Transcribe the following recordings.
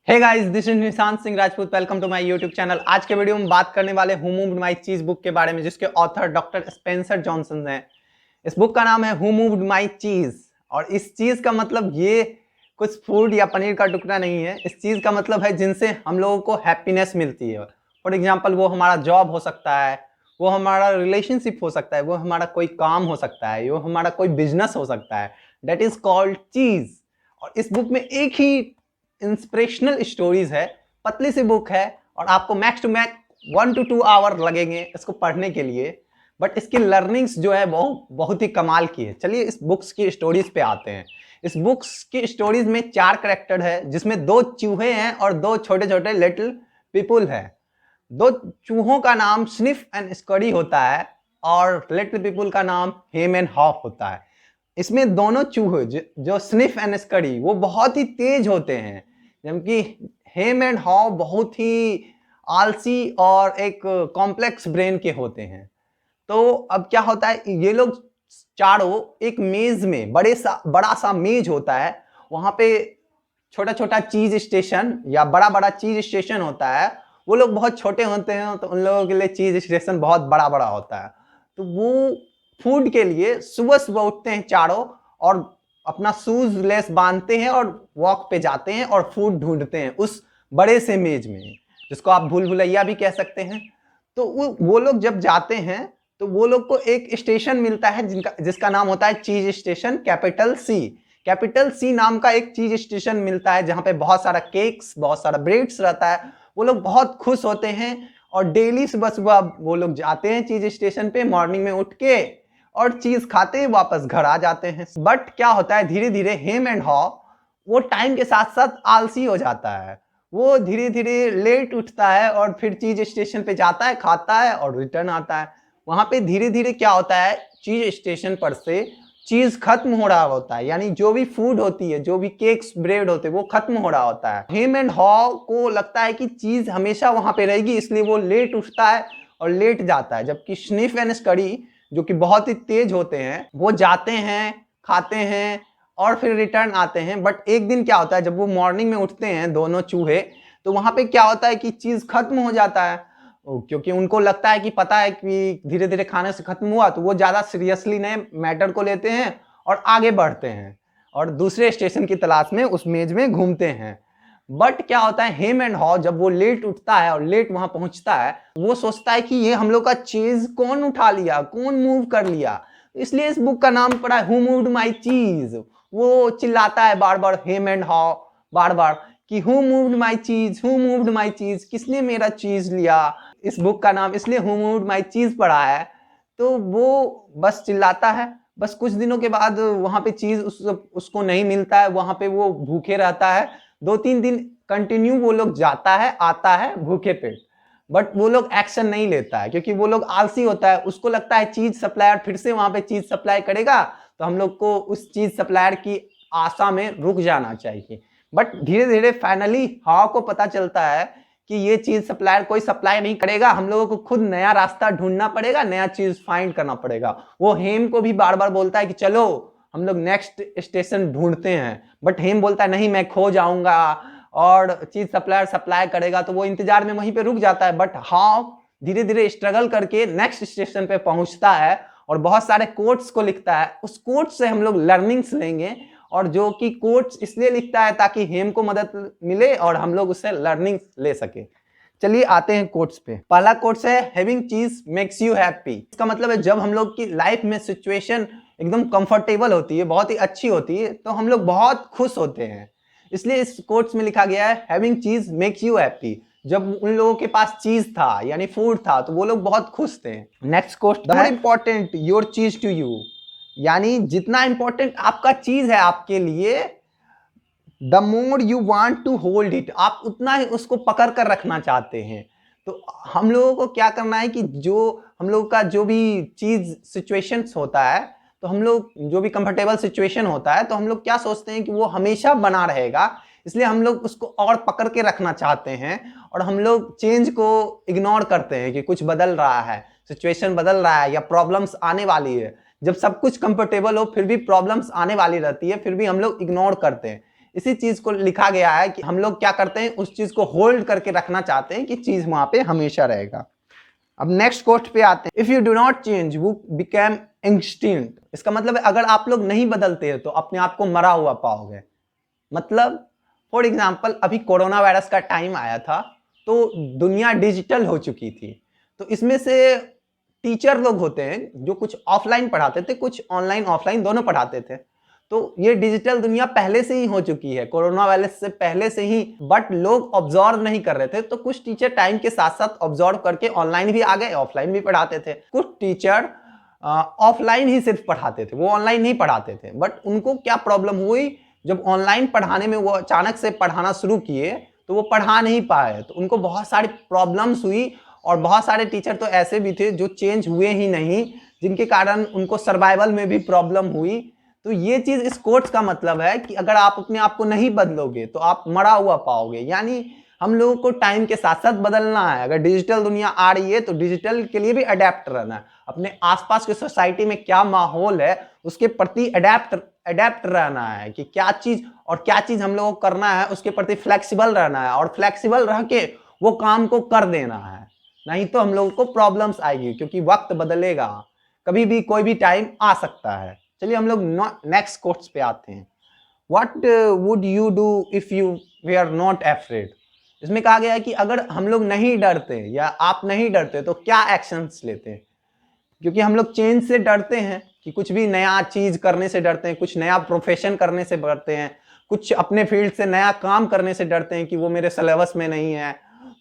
Hey guys, this is Nishant Singh Rajput. Welcome to my YouTube channel. आज के video में बात करने वाले who moved my cheese book के बारे में, जिसके ऑथर डॉक्टर स्पेंसर जॉनसन हैं। इस बुक का नाम है हु मूव्ड माय चीज। और इस चीज का मतलब ये कुछ फूड या पनीर का टुकड़ा नहीं है। इस चीज का मतलब है जिनसे हम लोगों को हैप्पीनेस मिलती है। फॉर एग्जाम्पल, वो हमारा जॉब हो सकता है, वो हमारा रिलेशनशिप हो सकता है, वो हमारा कोई काम हो सकता है, वो हमारा कोई बिजनेस हो सकता है। दैट इज कॉल्ड चीज। और इस बुक में एक ही इंस्पिरेशनल स्टोरीज है, पतली सी बुक है और आपको max to max 1 to 2 hour लगेंगे इसको पढ़ने के लिए। बट इसकी लर्निंग्स जो है बहुत ही कमाल की है। चलिए इस बुक्स की स्टोरीज पे आते हैं। इस बुक्स की स्टोरीज में 4 करेक्टर है, जिसमें 2 चूहे हैं और 2 छोटे छोटे लिटिल पीपुल है। 2 चूहों का नाम स्निफ एंड स्कडी होता है और लिटिल पीपुल का नाम हेम एंड हॉफ होता है। इसमें दोनों चूहे जो स्निफ एंड स्कडी वो बहुत ही तेज होते हैं, जबकि हेम एंड हॉव बहुत ही आलसी और एक कॉम्प्लेक्स ब्रेन के होते हैं। तो अब क्या होता है, ये लोग चारों एक मेज में बड़ा सा मेज होता है, वहां पे छोटा छोटा चीज स्टेशन या बड़ा बड़ा चीज स्टेशन होता है। वो लोग बहुत छोटे होते हैं तो उन लोगों के लिए चीज स्टेशन बहुत बड़ा बड़ा होता है। तो वो फूड के लिए सुबह सुबह उठते हैं चारों और अपना शूज लेस बांधते हैं और वॉक पे जाते हैं और फूड ढूंढते हैं उस बड़े से मेज में, जिसको आप भूल भुलैया भी कह सकते हैं। तो वो लोग जब जाते हैं तो वो लोग को एक स्टेशन मिलता है जिसका नाम होता है cheese station, capital C. Capital C नाम का एक चीज स्टेशन मिलता है जहां पे बहुत सारा केक्स, बहुत सारा ब्रेड्स रहता है। वो लोग बहुत खुश होते हैं और डेली सुबह सुबह वो लोग जाते हैं चीज स्टेशन पे, मॉर्निंग में उठ के और चीज खाते हैं, वापस घर आ जाते हैं। बट क्या होता है, धीरे धीरे हेम एंड हॉ वो टाइम के साथ साथ आलसी हो जाता है। वो धीरे धीरे लेट उठता है और फिर चीज स्टेशन पे जाता है, खाता है और रिटर्न आता है। वहां पे धीरे धीरे क्या होता है, चीज स्टेशन पर से चीज खत्म हो रहा होता है, यानी जो भी फूड होती है, जो भी केक्स ब्रेड होते हैं, वो खत्म हो रहा होता है। हेम एंड हॉ को लगता है कि चीज हमेशा वहां पे रहेगी, इसलिए वो लेट उठता है और लेट जाता है। जबकि स्निफ एंड स्कडी जो कि बहुत ही तेज होते हैं, वो जाते हैं, खाते हैं और फिर रिटर्न आते हैं। बट एक दिन क्या होता है, जब वो मॉर्निंग में उठते हैं दोनों चूहे, तो वहां पे क्या होता है कि चीज खत्म हो जाता है। क्योंकि उनको लगता है कि पता है कि धीरे धीरे खाने से खत्म हुआ, तो वो ज्यादा सीरियसली नए मैटर को लेते हैं और आगे बढ़ते हैं और दूसरे स्टेशन की तलाश में उस मेज में घूमते हैं। बट क्या होता है, हेम एंड हॉ जब वो लेट उठता है और लेट वहां पहुंचता है, वो सोचता है कि ये हम लोग का चीज कौन उठा लिया, कौन मूव कर लिया। इसलिए इस बुक का नाम पड़ा है हु मूव्ड माय चीज। वो चिल्लाता है बार बार, हेम एंड हॉ बार बार, कि हु मूव्ड माय चीज, हु मूव्ड माय चीज, किसने मेरा चीज लिया। इस बुक का नाम इसलिए हु मूव्ड माय चीज पड़ा है। तो वो बस चिल्लाता है। बस कुछ दिनों के बाद वहां पे चीज उसको नहीं मिलता है, वहां पे वो भूखे रहता है। 2-3 दिन कंटिन्यू वो लोग जाता है आता है भूखे पेट, बट वो लोग एक्शन नहीं लेता है क्योंकि वो लोग आलसी होता है। उसको लगता है चीज सप्लायर फिर से वहां पे चीज सप्लाई करेगा, तो हम लोग को उस चीज सप्लायर की आशा में रुक जाना चाहिए। बट धीरे धीरे फाइनली हाव को पता चलता है कि ये चीज सप्लायर कोई सप्लाई नहीं करेगा, हम लोगों को खुद नया रास्ता ढूंढना पड़ेगा, नया चीज फाइंड करना पड़ेगा। वो हेम को भी बार बार बोलता है कि चलो हम लोग नेक्स्ट स्टेशन ढूंढते हैं, बट हेम बोलता है नहीं, मैं खो जाऊंगा और चीज सप्लायर सप्लाई करेगा। तो वो इंतजार में वहीं पे रुक जाता है। बट हाव धीरे धीरे स्ट्रगल करके नेक्स्ट स्टेशन पे पहुंचता है और बहुत सारे कोट्स को लिखता है। उस कोट्स से हम लोग लर्निंग्स लेंगे, और जो कि कोट्स इसलिए लिखता है ताकि हेम को मदद मिले और हम लोग उससे लर्निंग ले सके। चलिए आते हैं कोट्स पे। पहला कोट्स है, हैविंग चीज मेक्स यू हैप्पी। इसका मतलब है जब हम लोग की लाइफ में सिचुएशन एकदम कंफर्टेबल होती है, बहुत ही अच्छी होती है, तो हम लोग बहुत खुश होते हैं। इसलिए इस कोट्स में लिखा गया है हैविंग चीज मेक्स यू हैप्पी। जब उन लोगों के पास चीज था यानी फूड था, तो वो लोग बहुत खुश थे। Next quote, more important your cheese to you, यानी जितना इंपॉर्टेंट आपका चीज है आपके लिए, the more you want to hold it, आप उतना ही उसको पकड़ कर रखना चाहते हैं। तो हम लोगों को क्या करना है कि जो हम लोग का जो भी चीज सिचुएशंस होता है, तो हम लोग जो भी कंफर्टेबल सिचुएशन होता है, तो हम लोग क्या सोचते हैं कि वो हमेशा बना रहेगा, इसलिए हम लोग उसको और पकड़ के रखना चाहते हैं और हम लोग चेंज को इग्नोर करते हैं कि कुछ बदल रहा है, सिचुएशन बदल रहा है या प्रॉब्लम्स आने वाली है। जब सब कुछ कंफर्टेबल हो फिर भी प्रॉब्लम्स आने वाली रहती है, फिर भी हम लोग इग्नोर करते हैं। इसी चीज को लिखा गया है कि हम लोग क्या करते हैं, उस चीज को होल्ड करके रखना चाहते हैं कि चीज वहां पे हमेशा रहेगा। अब नेक्स्ट कोट पे आते हैं, if you do not change you become extinct. इसका मतलब है अगर आप लोग नहीं बदलते हो तो अपने आप को मरा हुआ पाओगे। मतलब फॉर एग्जाम्पल अभी कोरोना वायरस का टाइम आया था तो दुनिया डिजिटल हो चुकी थी, तो इसमें से टीचर लोग होते हैं जो कुछ ऑफलाइन पढ़ाते थे, कुछ ऑनलाइन ऑफलाइन दोनों पढ़ाते थे। तो ये डिजिटल दुनिया पहले से ही हो चुकी है, कोरोना वायरस से पहले से ही, बट लोग ऑब्जर्व नहीं कर रहे थे। तो कुछ टीचर टाइम के साथ साथ ऑब्जर्व करके ऑनलाइन भी आ गए, ऑफलाइन भी पढ़ाते थे। कुछ टीचर ऑफलाइन ही सिर्फ पढ़ाते थे, वो ऑनलाइन नहीं पढ़ाते थे। बट उनको क्या प्रॉब्लम हुई, जब ऑनलाइन पढ़ाने में वो अचानक से पढ़ाना शुरू किए तो वो पढ़ा नहीं पाए, तो उनको बहुत सारी प्रॉब्लम्स हुई। और बहुत सारे टीचर तो ऐसे भी थे जो चेंज हुए ही नहीं, जिनके कारण उनको सर्वाइवल में भी प्रॉब्लम हुई। तो ये चीज इस कोट्स का मतलब है कि अगर आप अपने आप को नहीं बदलोगे तो आप मरा हुआ पाओगे। यानी हम लोगों को टाइम के साथ साथ बदलना है। अगर डिजिटल दुनिया आ रही है तो डिजिटल के लिए भी अडेप्ट रहना है। अपने आसपास के सोसाइटी में क्या माहौल है उसके प्रति अडेप्ट रहना है कि क्या चीज हम लोगों को करना है, उसके प्रति फ्लेक्सिबल रहना है और फ्लेक्सिबल रह के वो काम को कर देना है। नहीं तो हम लोगों को प्रॉब्लम्स आएगी, क्योंकि वक्त बदलेगा, कभी भी कोई भी टाइम आ सकता है। चलिए हम लोग नेक्स्ट कोट्स पे आते हैं। What would you do if you were not afraid? इसमें कहा गया है कि अगर हम लोग नहीं डरते या आप नहीं डरते तो क्या एक्शंस लेते हैं। क्योंकि हम लोग चेंज से डरते हैं कि कुछ भी नया चीज करने से डरते हैं, कुछ नया प्रोफेशन करने से डरते हैं, कुछ अपने फील्ड से नया काम करने से डरते हैं कि वो मेरे सिलेबस में नहीं है।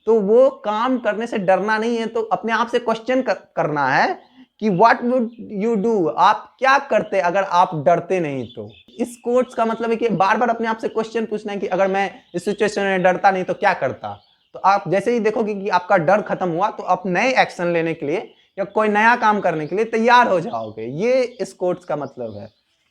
तो वो काम करने से डरना नहीं है, तो अपने आप से क्वेश्चन करना है कि व्हाट वुड यू डू, आप क्या करते अगर आप डरते नहीं तो। इस कोट्स का मतलब है कि बार बार अपने आप से क्वेश्चन पूछना है कि अगर मैं इस सिचुएशन में डरता नहीं तो क्या करता। तो आप जैसे ही देखोगे कि आपका डर खत्म हुआ तो आप नए एक्शन लेने के लिए या कोई नया काम करने के लिए तैयार हो जाओगे। ये इस कोट्स का मतलब है।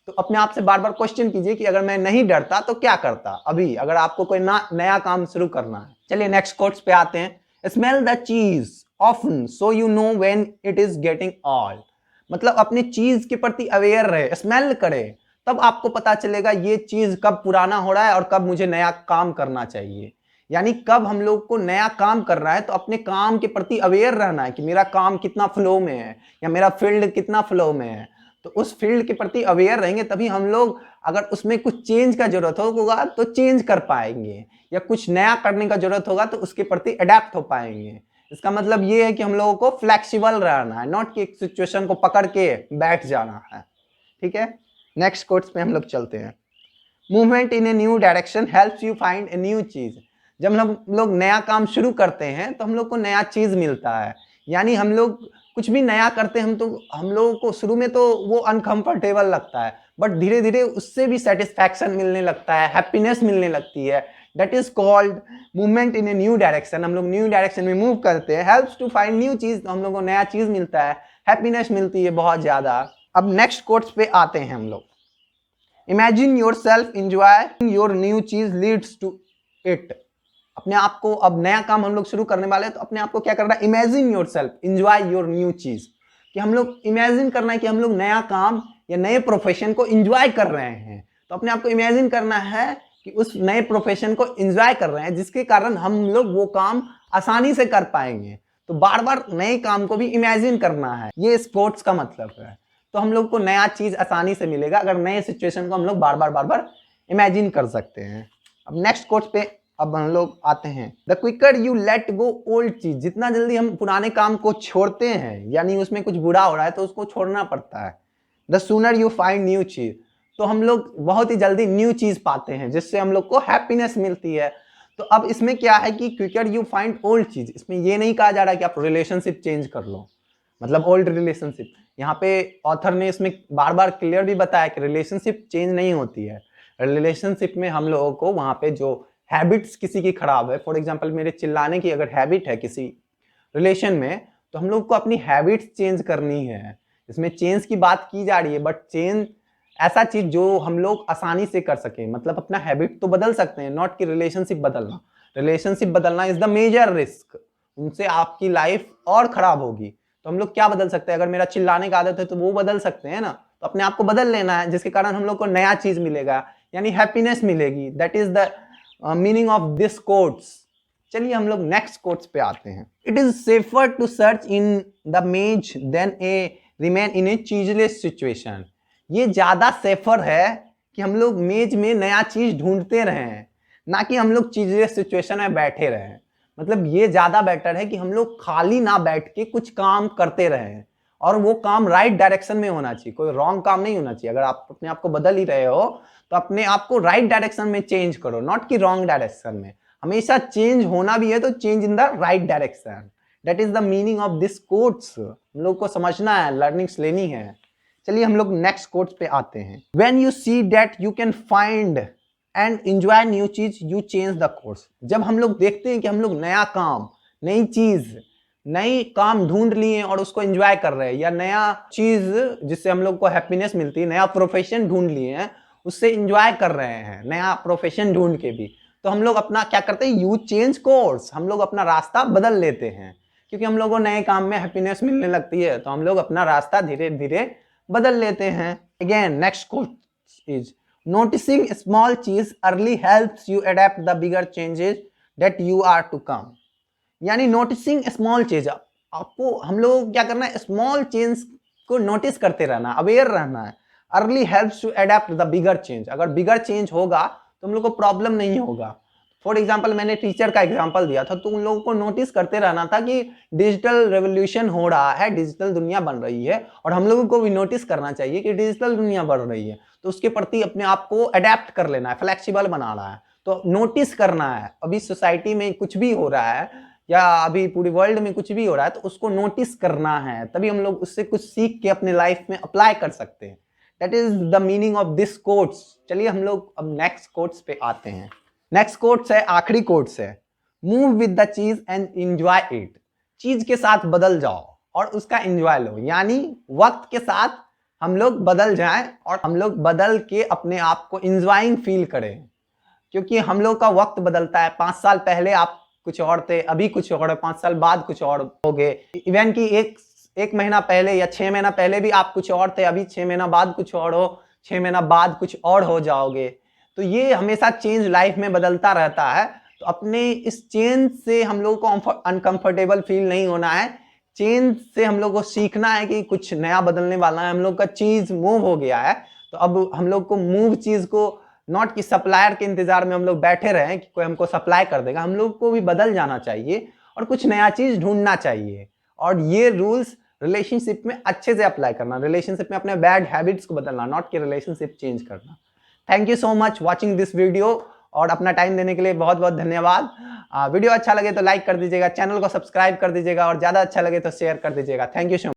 तो अपने आप से बार बार क्वेश्चन कीजिए कि अगर मैं नहीं डरता तो क्या करता अभी, अगर आपको कोई नया काम शुरू करना है। चलिए नेक्स्ट कोट्स पे आते हैं। स्मेल द चीज often so you know when it is getting all. मतलब अपने चीज के प्रति अवेयर रहे, स्मेल करे, तब आपको पता चलेगा ये चीज कब पुराना हो रहा है और कब मुझे नया काम करना चाहिए। यानी कब हम लोग को नया काम कर रहा है तो अपने काम के प्रति अवेयर रहना है कि मेरा काम कितना फ्लो में है या मेरा फील्ड कितना फ्लो में है। तो उस फील्ड के प्रति अवेयर रहेंगे तभी हम लोग, अगर उसमें कुछ चेंज का जरूरत होगा तो चेंज कर पाएंगे, या कुछ नया करने का जरूरत होगा तो उसके प्रति अडेप्ट हो पाएंगे। इसका मतलब ये है कि हम लोगों को फ्लेक्सिबल रहना है, नॉट कि एक सिचुएशन को पकड़ के बैठ जाना है। ठीक है, नेक्स्ट कोट्स पे हम लोग चलते हैं। Movement in a new direction helps you find a new चीज। जब हम लोग नया काम शुरू करते हैं तो हम लोग को नया चीज मिलता है। यानी हम लोग कुछ भी नया करते हैं तो हम लोगों को शुरू में तो वो अनकंफर्टेबल लगता है, बट धीरे धीरे उससे भी सेटिस्फैक्शन मिलने लगता है, हैप्पीनेस मिलने लगती है। That is called movement in a new direction. हम लोग न्यू डायरेक्शन में मूव करते हैं, हेल्प्स टू फाइंड न्यू चीज, तो हम लोग को नया चीज मिलता है, हैप्पीनेस मिलती है बहुत ज्यादा। अब नेक्स्ट कोट्स पे आते हैं हम लोग। Imagine your self enjoy your new चीज लीड्स टू इट। अपने आप को, अब नया काम हम लोग शुरू करने वाले हैं तो अपने आप को क्या करना है, imagine your self enjoy your new चीज। कि हम लोग इमेजिन करना है कि हम लोग नया काम या नए प्रोफेशन को एंजॉय कर रहे हैं। तो अपने आप को इमेजिन करना है कि उस नए प्रोफेशन को एंजॉय कर रहे हैं, जिसके कारण हम लोग वो काम आसानी से कर पाएंगे। तो बार बार नए काम को भी इमेजिन करना है, ये स्पोर्ट्स का मतलब है। तो हम लोग को नया चीज आसानी से मिलेगा अगर नए सिचुएशन को हम लोग बार बार इमेजिन कर सकते हैं। अब नेक्स्ट कोट्स पे अब हम लोग आते हैं। The quicker you let go old cheese. जितना जल्दी हम पुराने काम को छोड़ते हैं, यानी उसमें कुछ बुरा हो रहा है तो उसको छोड़ना पड़ता है। The sooner you find new चीज। तो हम लोग बहुत ही जल्दी न्यू चीज पाते हैं जिससे हम लोग को हैप्पीनेस मिलती है। तो अब इसमें क्या है कि क्विकर यू फाइंड ओल्ड चीज, इसमें ये नहीं कहा जा रहा है कि आप रिलेशनशिप चेंज कर लो, मतलब ओल्ड रिलेशनशिप। यहाँ पे ऑथर ने इसमें बार बार क्लियर भी बताया कि रिलेशनशिप चेंज नहीं होती है। रिलेशनशिप में हम लोगों को वहां पे जो हैबिट्स किसी की खराब है, फॉर एग्जांपल मेरे चिल्लाने की अगर हैबिट है किसी रिलेशन में, तो हम लोग को अपनी हैबिट्स चेंज करनी है। इसमें चेंज की बात की जा रही है, बट चेंज ऐसा चीज जो हम लोग आसानी से कर सके। मतलब अपना हैबिट तो बदल सकते हैं, नॉट कि रिलेशनशिप बदलना। रिलेशनशिप बदलना इज द मेजर रिस्क, उनसे आपकी लाइफ और खराब होगी। तो हम लोग क्या बदल सकते हैं, अगर मेरा चिल्लाने की आदत है तो वो बदल सकते हैं ना। तो अपने आप को बदल लेना है, जिसके कारण हम लोग को नया चीज मिलेगा, यानी हैप्पीनेस मिलेगी। That is the meaning of this quotes. चलिए हम लोग नेक्स्ट कोट्स पे आते हैं। It is safer to search in the maze than a remain in a cheeseless situation. ये ज्यादा सेफर है कि हम लोग मेज में नया चीज ढूंढते रहें, ना कि हम लोग चीजलेस सिचुएशन में बैठे रहें। मतलब ये ज्यादा बेटर है कि हम लोग खाली ना बैठ के कुछ काम करते रहें, और वो काम राइट डायरेक्शन में होना चाहिए, कोई रॉन्ग काम नहीं होना चाहिए। अगर आप अपने आप को बदल ही रहे हो तो अपने आप को राइट डायरेक्शन में चेंज करो, नॉट कि रॉन्ग डायरेक्शन में। हमेशा चेंज होना भी है तो change in the right direction. That is the meaning of this quotes. हम लोग को समझना है, लर्निंग्स लेनी है। चलिए हम लोग नेक्स्ट कोट्स पे आते हैं। When you see that you can find and enjoy new चीज यू चेंज द कोर्स। जब हम लोग देखते हैं कि हम लोग नया काम, नई चीज, नई काम ढूंढ लिए और उसको एंजॉय कर रहे हैं, या नया चीज जिससे हम लोग को हैप्पीनेस मिलती है, नया प्रोफेशन ढूंढ लिए हैं, उससे एंजॉय कर रहे हैं, नया प्रोफेशन ढूंढ के भी, तो हम लोग अपना क्या करते हैं, यू चेंज कोर्स। हम लोग अपना रास्ता बदल लेते हैं, क्योंकि हम लोग को नए काम में हैप्पीनेस मिलने लगती है, तो हम लोग अपना रास्ता धीरे धीरे बदल लेते हैं। Again next quote is noticing small चीज early helps you adapt the bigger changes that you are to come. यानी नोटिसिंग स्मॉल चेंज, आपको हम लोग क्या करना है, स्मॉल चेंज को नोटिस करते रहना, अवेयर रहना है। Early helps to adapt the bigger change. अगर बिगर चेंज होगा तो हम लोग को प्रॉब्लम नहीं होगा। फॉर एग्जाम्पल मैंने टीचर का एग्जाम्पल दिया था, तो उन लोगों को नोटिस करते रहना था कि डिजिटल रेवोल्यूशन हो रहा है, डिजिटल दुनिया बन रही है, और हम लोगों को भी नोटिस करना चाहिए कि डिजिटल दुनिया बढ़ रही है, तो उसके प्रति अपने आप को अडेप्ट कर लेना है, फ्लेक्सिबल बनाना है। तो नोटिस करना है, अभी सोसाइटी में कुछ भी हो रहा है या अभी पूरी वर्ल्ड में कुछ भी हो रहा है, तो उसको नोटिस करना है, तभी हम लोग उससे कुछ सीख के अपने लाइफ में अप्लाई कर सकते हैं। That is the meaning of this quotes. चलिए हम लोग अब नेक्स्ट कोट्स पे आते हैं। नेक्स्ट कोट्स है, आखिरी कोट्स है, मूव विद द चीज एंड एंजॉय इट। चीज के साथ बदल जाओ और उसका एंजॉय लो, यानी वक्त के साथ हम लोग बदल जाएं और हम लोग बदल के अपने आप को एंजॉयिंग फील करें, क्योंकि हम लोग का वक्त बदलता है। 5 साल पहले आप कुछ और थे, अभी कुछ और है, 5 साल बाद कुछ और हो गए। इवन कि एक महीना पहले या 6 महीना पहले भी आप कुछ और थे, अभी 6 महीना बाद कुछ और हो, 6 महीना बाद कुछ और हो जाओगे। तो ये हमेशा चेंज लाइफ में बदलता रहता है। तो अपने इस चेंज से हम लोग को अनकंफर्टेबल फील नहीं होना है। चेंज से हम लोग को सीखना है कि कुछ नया बदलने वाला है, हम लोग का चीज मूव हो गया है, तो अब हम लोग को मूव चीज को, नॉट कि सप्लायर के इंतजार में हम लोग बैठे रहे कि कोई हमको सप्लाई कर देगा। हम लोग को भी बदल जाना चाहिए और कुछ नया चीज ढूंढना चाहिए, और ये रूल्स रिलेशनशिप में अच्छे से अप्लाई करना, रिलेशनशिप में अपने बैड हैबिट्स को बदलना, नॉट कि रिलेशनशिप चेंज करना। Thank you so much watching this video, और अपना टाइम देने के लिए बहुत बहुत धन्यवाद। वीडियो अच्छा लगे तो लाइक कर दीजिएगा, चैनल को सब्सक्राइब कर दीजिएगा, और ज़्यादा अच्छा लगे तो शेयर कर दीजिएगा। Thank you so much.